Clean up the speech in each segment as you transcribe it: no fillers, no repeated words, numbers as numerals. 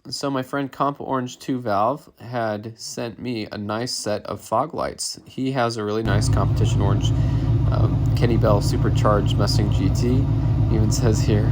So my friend Comp Orange 2 Valve had sent me a nice set of fog lights. He has a really nice competition orange Kenny Bell supercharged Mustang GT. Even says here,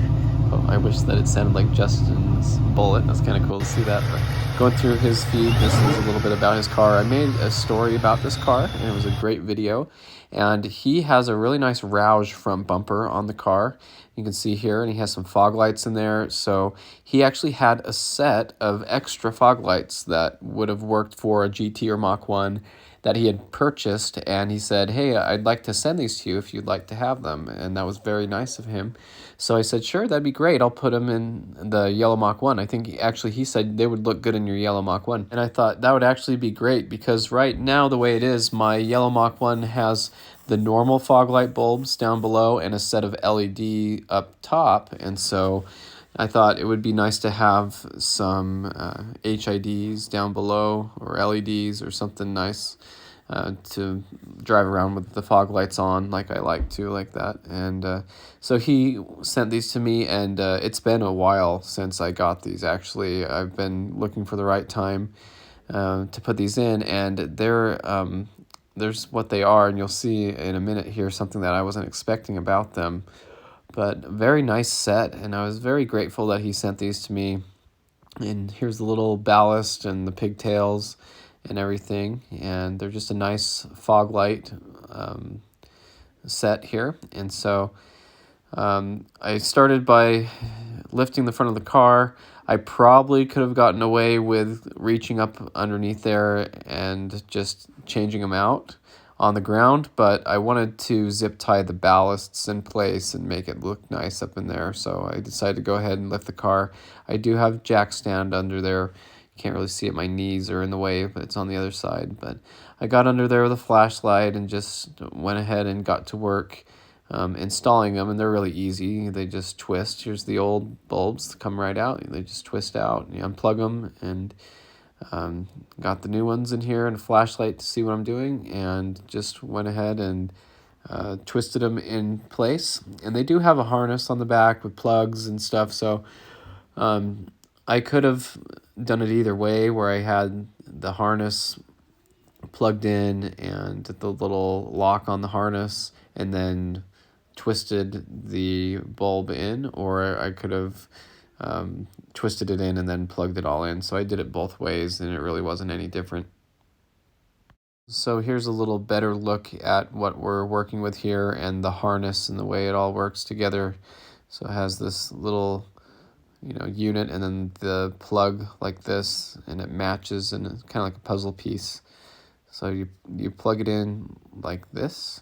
oh, I wish that it sounded like Justin's Bullet. That's kind of cool to see that. But going through his feed, this is a little bit about his car. I made a story about this car, and it was a great video. And he has a really nice Rouge front bumper on the car. You can see here, and he has some fog lights in there. So he actually had a set of extra fog lights that would have worked for a GT or Mach 1 that he had purchased, and he said, hey, I'd like to send these to you if you'd like to have them, and that was very nice of him. So I said, sure, that'd be great. I'll put them in the yellow Mach 1. I think he said they would look good in your yellow Mach 1, and I thought that would actually be great because right now the way it is, my yellow Mach 1 has the normal fog light bulbs down below and a set of LED up top, and so I thought it would be nice to have some HIDs down below or LEDs or something nice to drive around with the fog lights on like I like to, like that. And so he sent these to me, and it's been a while since I got these, actually. I've been looking for the right time to put these in, and there's what they are, and you'll see in a minute here something that I wasn't expecting about them. But very nice set, and I was very grateful that he sent these to me. And here's the little ballast and the pigtails and everything, and they're just a nice fog light set here. And so I started by lifting the front of the car. I probably could have gotten away with reaching up underneath there and just changing them out on the ground, but I wanted to zip tie the ballasts in place and make it look nice up in there, so I decided to go ahead and lift the car. I do have jack stand under there. You can't really see it, my knees are in the way, but it's on the other side. But I got under there with a flashlight and just went ahead and got to work installing them, and they're really easy. They just twist. Here's the old bulbs that come right out. They just twist out, and you unplug them, and got the new ones in here and a flashlight to see what I'm doing, and just went ahead and twisted them in place. And they do have a harness on the back with plugs and stuff, so I could have done it either way, where I had the harness plugged in and the little lock on the harness and then twisted the bulb in, or I could have twisted it in and then plugged it all in. So I did it both ways, and it really wasn't any different. So here's a little better look at what we're working with here and the harness and the way it all works together. So it has this little unit and then the plug like this, and it matches, and it's kind of like a puzzle piece. So you plug it in like this,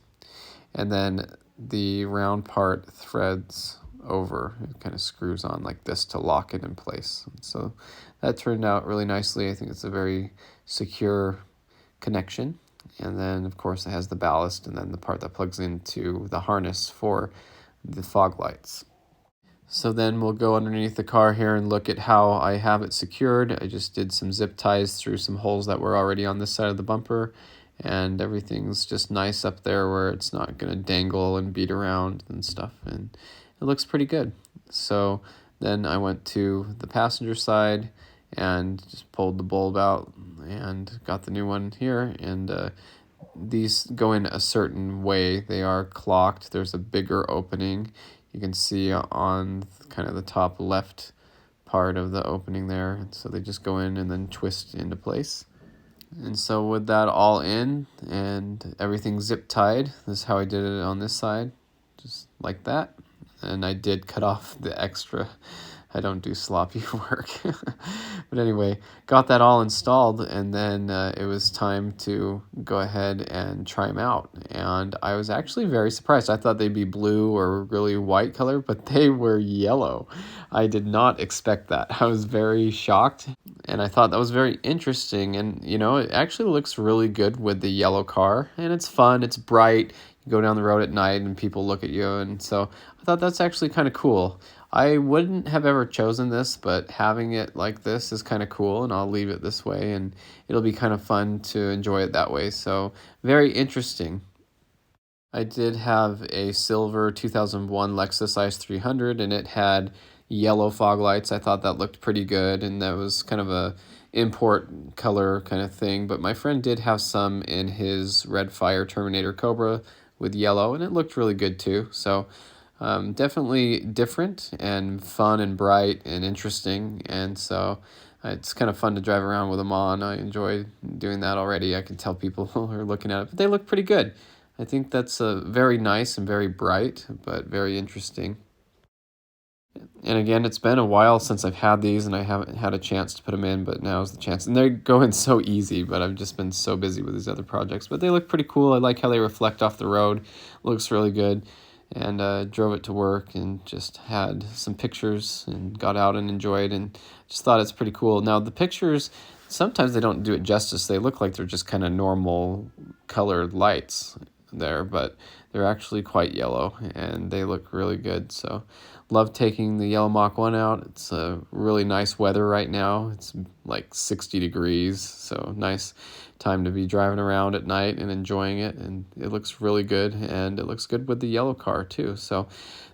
and then the round part threads over. It kind of screws on like this to lock it in place. So that turned out really nicely. I think it's a very secure connection. And then of course it has the ballast and then the part that plugs into the harness for the fog lights. So then we'll go underneath the car here and look at how I have it secured. I just did some zip ties through some holes that were already on this side of the bumper, and everything's just nice up there where it's not going to dangle and beat around and stuff, and it looks pretty good. So then I went to the passenger side and just pulled the bulb out and got the new one here, and these go in a certain way. They are clocked. There's a bigger opening. You can see on kind of the top left part of the opening there. And so they just go in and then twist into place. And so with that all in and everything zip tied, this is how I did it on this side, just like that. And I did cut off the extra. I don't do sloppy work. But anyway, got that all installed, and then it was time to go ahead and try them out. And I was actually very surprised. I thought they'd be blue or really white color, but they were yellow. I did not expect that. I was very shocked, and I thought that was very interesting. And, it actually looks really good with the yellow car, and it's fun. It's bright. You go down the road at night, and people look at you, and so I thought that's actually kind of cool. I wouldn't have ever chosen this, but having it like this is kind of cool, and I'll leave it this way, and it'll be kind of fun to enjoy it that way. So very interesting. I did have a silver 2001 Lexus IS300, and it had yellow fog lights. I thought that looked pretty good, and that was kind of a import color kind of thing. But my friend did have some in his Red Fire Terminator Cobra with yellow, and it looked really good too. So definitely different and fun and bright and interesting, and so it's kind of fun to drive around with them on. I enjoy doing that already. I can tell people are looking at it, but they look pretty good. I think that's very nice and very bright, but very interesting. And again, it's been a while since I've had these, and I haven't had a chance to put them in, but now's the chance. And they're going so easy, but I've just been so busy with these other projects. But they look pretty cool. I like how they reflect off the road. Looks really good. And drove it to work and just had some pictures and got out and enjoyed, and just thought it's pretty cool. Now, the pictures, sometimes they don't do it justice. They look like they're just kind of normal colored lights there, but they're actually quite yellow, and they look really good. So love taking the yellow Mach 1 out. It's really nice weather right now. It's like 60 degrees, so nice time to be driving around at night and enjoying it, and it looks really good, and it looks good with the yellow car too. So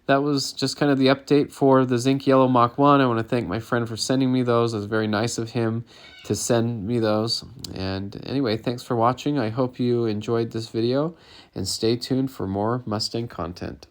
that was just kind of the update for the Zinc Yellow Mach 1. I want to thank my friend for sending me those. It was very nice of him to send me those. And anyway, thanks for watching. I hope you enjoyed this video, and stay tuned for more Mustang content.